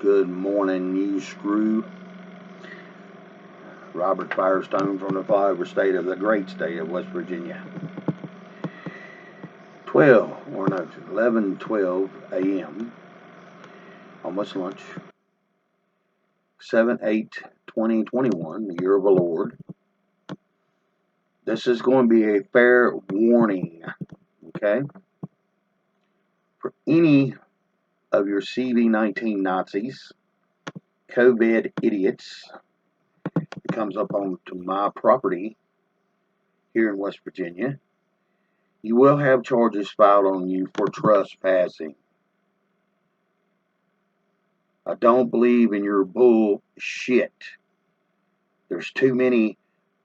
Good morning, news crew. Robert Firestone from the flyover state of the great state of West Virginia. 11:12 a.m. Almost lunch. 7/8/2021, the year of the Lord. This is going to be a fair warning, okay? For any of your CV-19 Nazis, COVID idiots, that comes up onto my property here in West Virginia, you will have charges filed on you for trespassing. I don't believe in your bullshit. There's too many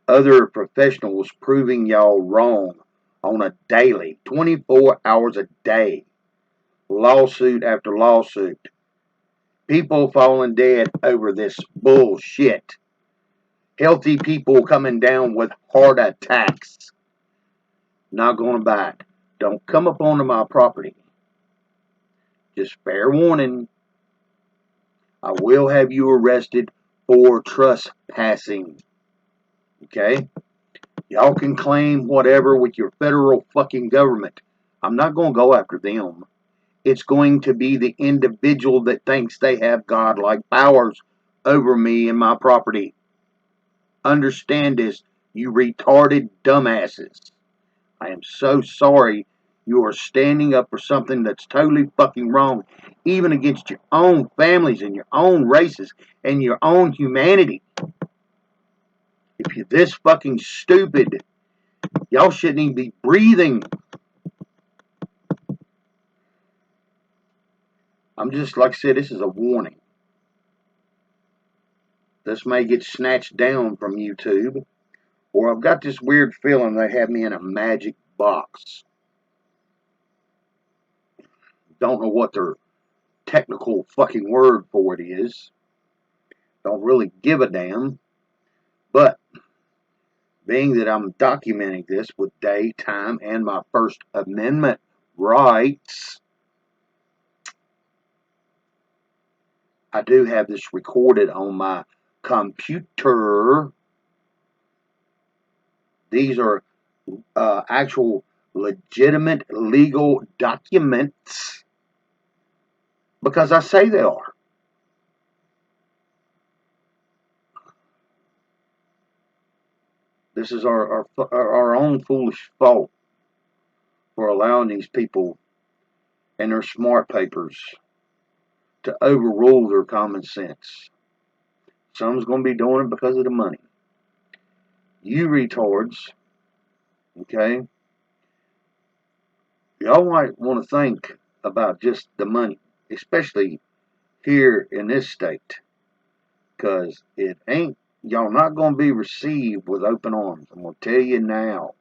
other professionals proving y'all wrong on a daily, 24 hours a day. Lawsuit after lawsuit. People falling dead over this bullshit. Healthy people coming down with heart attacks. Not going to buy it. Don't come up onto my property. Just fair warning. I will have you arrested for trespassing. Okay? Y'all can claim whatever with your federal fucking government. I'm not going to go after them. It's going to be the individual that thinks they have godlike powers over me and my property. Understand this, you retarded dumbasses. I am so sorry you are standing up for something that's totally fucking wrong, even against your own families and your own races and your own humanity. If you're this fucking stupid, y'all shouldn't even be breathing. I'm just, like I said, this is a warning. This may get snatched down from YouTube, or I've got this weird feeling they have me in a magic box. Don't know what their technical fucking word for it is. Don't really give a damn. But being that I'm documenting this with day, time, and my First Amendment rights, I do have this recorded on my computer. These are actual legitimate legal documents because I say they are. This is our own foolish fault for allowing these people and their smart papers to overrule their common sense. Some's going to be doing it because of the money. You retards, okay? Y'all might want to think about just the money, especially here in this state, because it ain't, y'all not going to be received with open arms. I'm going to tell you now.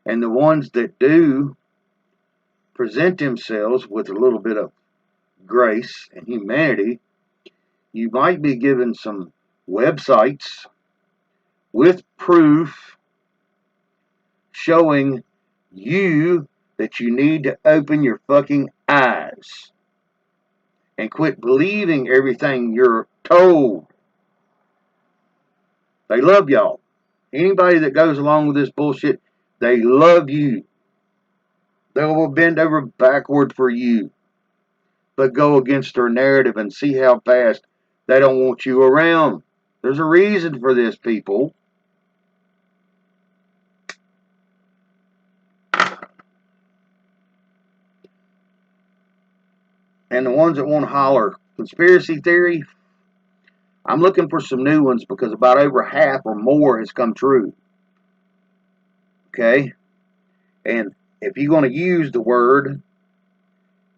And the ones that do present themselves with a little bit of grace and humanity, you might be given some websites with proof showing you that you need to open your fucking eyes and quit believing everything you're told. They love y'all. Anybody that goes along with this bullshit, they love you. They will bend over backward for you. But go against their narrative and see how fast they don't want you around. There's a reason for this, people. And the ones that want to holler conspiracy theory, I'm looking for some new ones because about over half or more has come true. Okay? And if you're going to use the word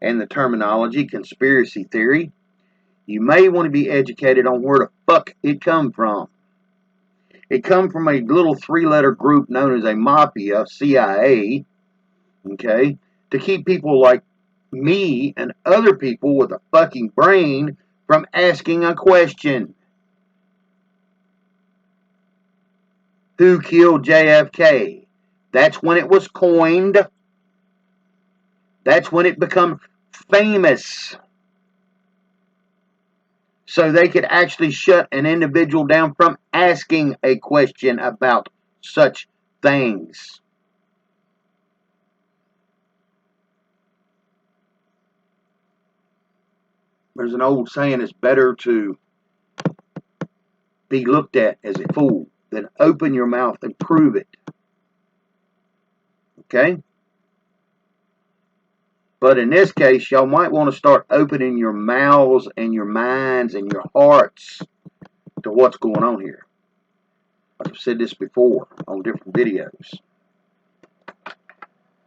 and the terminology conspiracy theory, you may want to be educated on where the fuck it come from. It come from a little three-letter group known as a mafia, CIA, okay, to keep people like me and other people with a fucking brain from asking a question. Who killed JFK? That's when it was coined. That's when it became famous. so they could actually shut an individual down from asking a question about such things. There's an old saying, it's better to be looked at as a fool than open your mouth and prove it. Okay? But in this case, y'all might want to start opening your mouths and your minds and your hearts to what's going on here. I've said this before on different videos.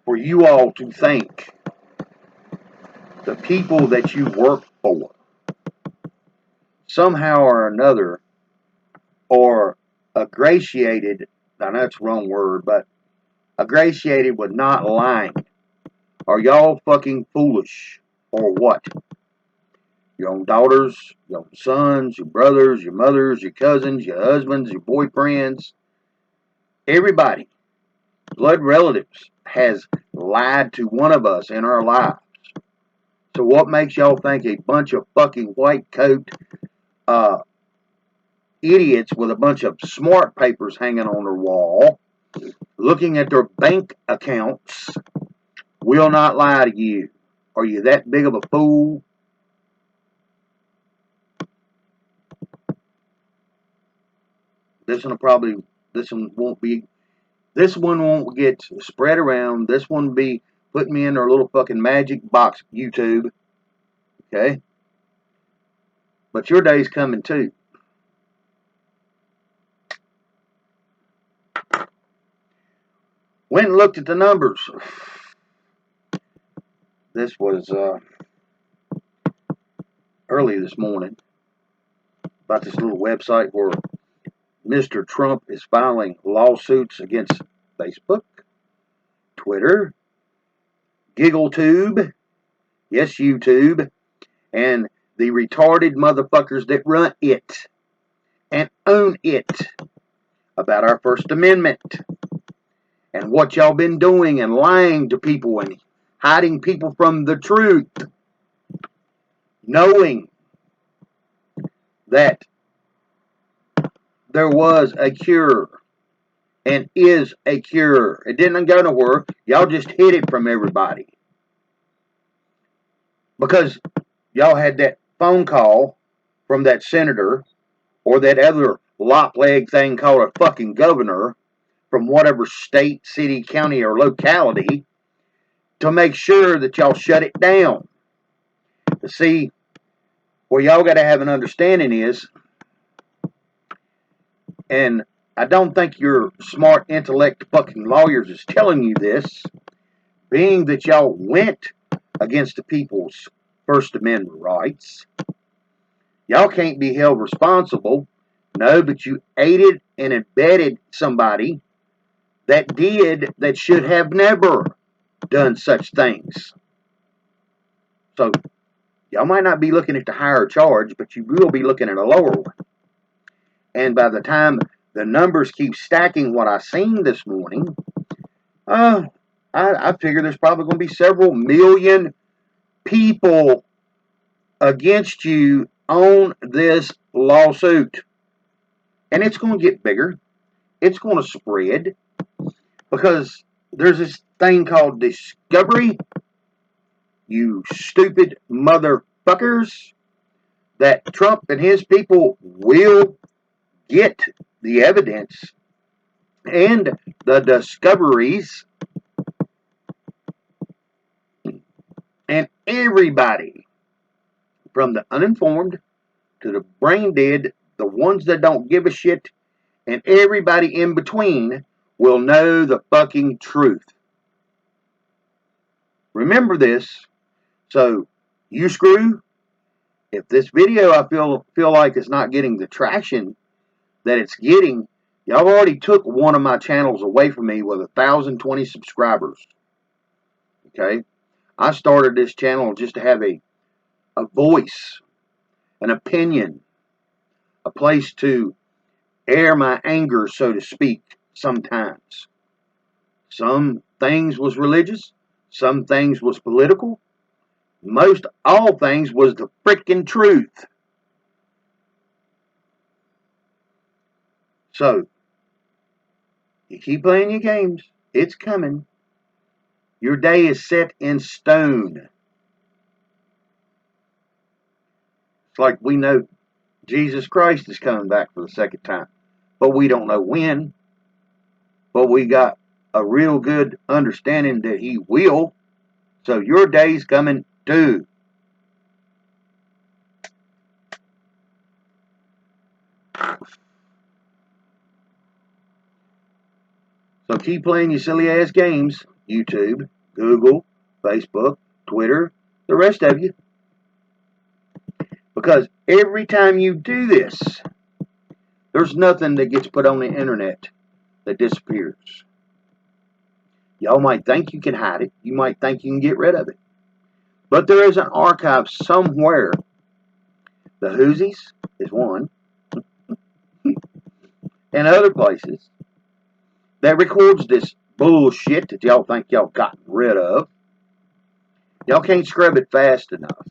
For you all to think the people that you work for somehow or another are ingratiated, I know it's the wrong word, but ingratiated with not lying. Are y'all fucking foolish or what? Your own daughters, your own sons, your brothers, your mothers, your cousins, your husbands, your boyfriends, everybody, blood relatives, has lied to one of us in our lives. So what makes y'all think a bunch of fucking white coat idiots with a bunch of smart papers hanging on their wall, looking at their bank accounts, will not lie to you? Are you that big of a fool? This one won't get spread around. This one will be putting me in their little fucking magic box, YouTube. Okay? But your day's coming too. Went and looked at the numbers. This was early this morning about this little website where Mr. Trump is filing lawsuits against Facebook, Twitter, GiggleTube, yes, YouTube, and the retarded motherfuckers that run it and own it about our First Amendment and what y'all been doing and lying to people and hiding people from the truth, knowing that there was a cure and is a cure. It didn't go nowhere. Y'all just hid it from everybody. Because y'all had that phone call from that senator or that other lop-leg thing called a fucking governor from whatever state, city, county, or locality to make sure that y'all shut it down. To see, where y'all got to have an understanding is, and I don't think your smart intellect fucking lawyers is telling you this, being that y'all went against the people's First Amendment rights, y'all can't be held responsible. No, but you aided and abetted somebody that should have never done such things. So, y'all might not be looking at the higher charge, but you will be looking at a lower one. And by the time the numbers keep stacking what I seen this morning, I figure there's probably going to be several million people against you on this lawsuit. And it's going to get bigger. It's going to spread. Because there's this thing called discovery, you stupid motherfuckers, that Trump and his people will get the evidence and the discoveries, and everybody, from the uninformed to the brain dead, the ones that don't give a shit, and everybody in between, will know the fucking truth. Remember this. So, you screw, if this video I feel like is not getting the traction that it's getting, y'all already took one of my channels away from me with 1,020 subscribers. Okay? I started this channel just to have a voice, an opinion, a place to air my anger, so to speak, sometimes. Some things was religious, some things was political, most all things was the freaking truth. So, you keep playing your games. It's coming. Your day is set in stone. It's like we know Jesus Christ is coming back for the second time. But we don't know when. But we got a real good understanding that he will. So your day's coming too. So keep playing your silly ass games. YouTube, Google, Facebook, Twitter, the rest of you. Because every time you do this, there's nothing that gets put on the internet that disappears. Y'all might think you can hide it. You might think you can get rid of it. But there is an archive somewhere. The Whoosies is one. And other places that records this bullshit that y'all think y'all gotten rid of. Y'all can't scrub it fast enough.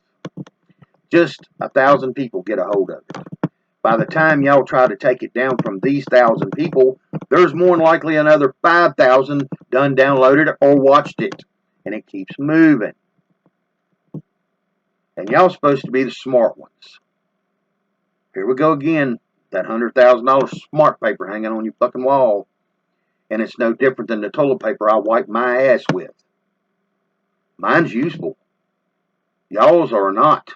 Just 1,000 people get a hold of it. By the time y'all try to take it down from these 1,000 people, there's more than likely another 5,000 done downloaded it or watched it. And it keeps moving. And y'all supposed to be the smart ones. Here we go again. That $100,000 smart paper hanging on your fucking wall. And it's no different than the toilet paper I wipe my ass with. Mine's useful. Y'all's are not.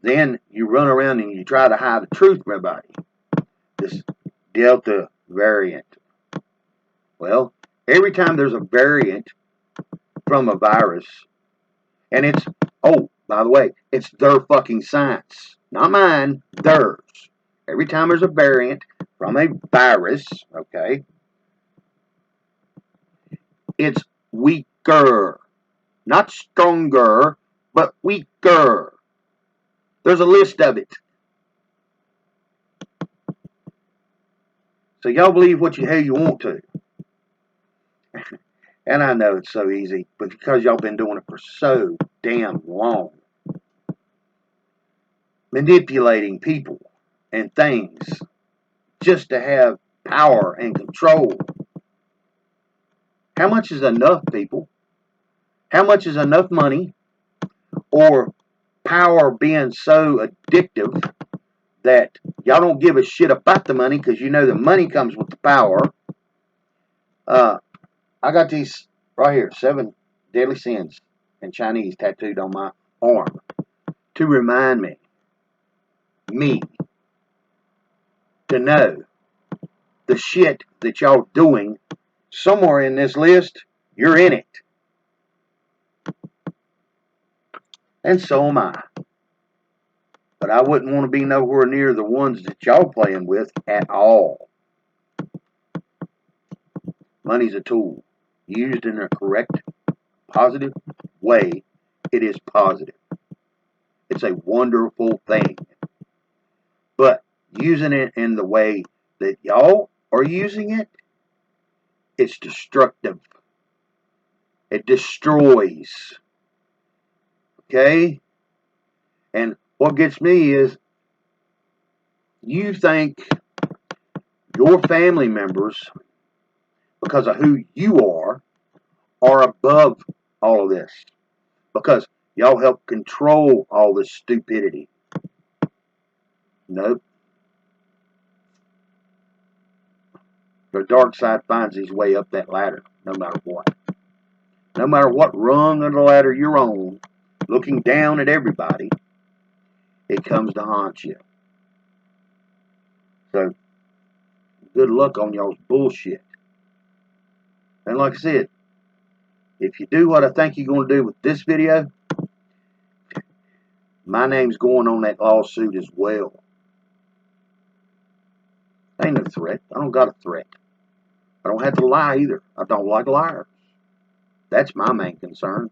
Then you run around and you try to hide the truth from everybody. This Delta variant. Well, every time there's a variant from a virus, and it's, oh, by the way, it's their fucking science. Not mine, theirs. Every time there's a variant from a virus, okay, it's weaker. Not stronger, but weaker. There's a list of it. So y'all believe what the hell you want to. And I know it's so easy, but because y'all been doing it for so damn long. Manipulating people and things just to have power and control. How much is enough, people? How much is enough money or power being so addictive that y'all don't give a shit about the money because you know the money comes with the power? I got these right here, 7 deadly sins in Chinese tattooed on my arm to remind me to know the shit that y'all doing. Somewhere in this list, you're in it. And so am I. But I wouldn't want to be nowhere near the ones that y'all playing with at all. Money's a tool. Used in a correct, positive way, it is positive. It's a wonderful thing. But using it in the way that y'all are using it, it's destructive. It destroys. Okay? And what gets me is you think your family members, because of who you are above all of this. Because y'all help control all this stupidity. Nope. The dark side finds his way up that ladder, no matter what. No matter what rung of the ladder you're on, looking down at everybody, it comes to haunt you. So, good luck on y'all's bullshit. And like I said, if you do what I think you're going to do with this video, my name's going on that lawsuit as well. Ain't no threat. I don't got a threat. I don't have to lie either. I don't like liars. That's my main concern.